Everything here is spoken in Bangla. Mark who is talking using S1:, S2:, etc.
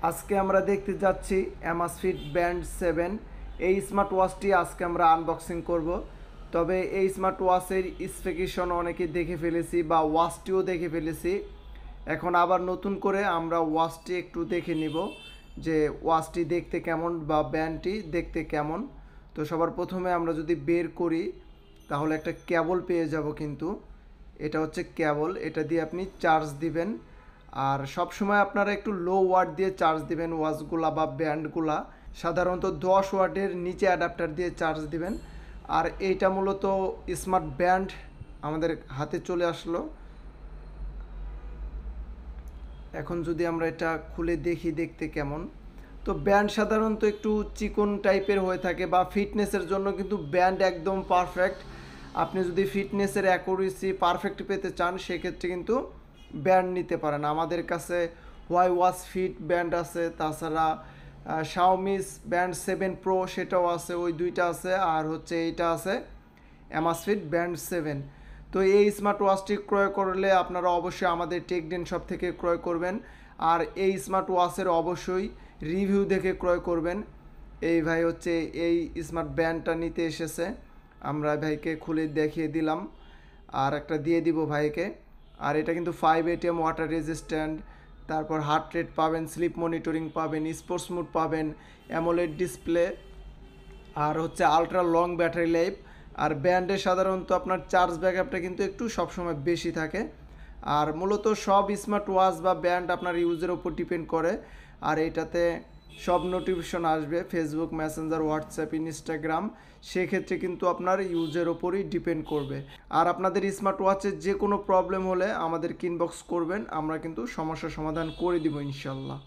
S1: আজকে আমরা দেখতে যাচ্ছি Amazfit Band 7 এই স্মার্ট ওয়াচটি আজকে আমরা আনবক্সিং করব। তবে এই স্মার্ট ওয়াচের স্পেসিফিকেশন অনেকে দেখে ফেলেছি বা ওয়াচটিও দেখে ফেলেছি। এখন আবার নতুন করে আমরা ওয়াচটি একটু দেখে নিব যে ওয়াচটি দেখতে কেমন বা ব্যান্ডটি দেখতে কেমন। তো সবার প্রথমে আমরা যদি বের করি তাহলে একটা কেবল পেয়ে যাব, কিন্তু এটা হচ্ছে কেবল, এটা দিয়ে আপনি চার্জ দিবেন। আর সব সময় আপনারা একটু লো ওয়াট দিয়ে চার্জ দিবেন ওয়াচগুলা বা ব্যান্ডগুলা, সাধারণত 10 ওয়াটের নিচে অ্যাডাপ্টার দিয়ে চার্জ দিবেন। আর এইটা মূলত স্মার্ট ব্যান্ড আমাদের হাতে চলে আসলো। এখন যদি আমরা এটা খুলে দেখি দেখতে কেমন, তো ব্যান্ড সাধারণত একটু চিকন টাইপের হয়ে থাকে বা ফিটনেসের জন্য কিন্তু ব্যান্ড একদম পারফেক্ট। আপনি যদি ফিটনেসের অ্যাকুরেসি পারফেক্ট পেতে চান সেক্ষেত্রে কিন্তু ব্যান্ড নিতে পারেন। আমাদের কাছে হোয়াই ওয়াচ ফিট ব্যান্ড আছে, তাছাড়া শাওমিস ব্যান্ড 7 প্রো সেটাও আছে, ওই দুইটা আছে। আর হচ্ছে এইটা আছে Amazfit ব্যান্ড 7। তো এই স্মার্ট ওয়াচটি ক্রয় করলে আপনারা অবশ্যই আমাদের টেকডেন শপ থেকে ক্রয় করবেন। আর এই স্মার্ট ওয়াচের অবশ্যই রিভিউ দেখে ক্রয় করবেন। এই ভাই হচ্ছে এই স্মার্ট ব্যান্ডটা নিতে এসেছে, আমরা ভাইকে খুলে দেখিয়ে দিলাম আর একটা দিয়ে দিব ভাইকে। আর এটা কিন্তু 5 ATM ওয়াটার রেজিস্ট্যান্ট, তারপর হার্ট রেট পাবেন, স্লিপ মনিটরিং পাবেন, স্পোর্টস মোড পাবেন, অ্যামোলেড ডিসপ্লে, আর হচ্ছে আলট্রা লং ব্যাটারি লাইফ। আর ব্যান্ডে সাধারণত আপনার চার্জ ব্যাকআপটা কিন্তু একটু সবসময় বেশি থাকে। আর মূলত সব স্মার্ট ওয়াচ বা ব্যান্ড আপনার ইউজের ওপর ডিপেন্ড করে। আর এটাতে সব নোটিফিকেশন আসবে, ফেসবুক, মেসেঞ্জার, হোয়াটসঅ্যাপ, ইনস্টাগ্রাম, সেক্ষেত্রে কিন্তু আপনার ইউজের ওপরই ডিপেন্ড করবে। আর আপনাদের স্মার্ট ওয়াচের যে কোনো প্রবলেম হলে আমাদের ইনবক্স করবেন, আমরা কিন্তু সমস্যার সমাধান করে দিব ইনশাল্লাহ।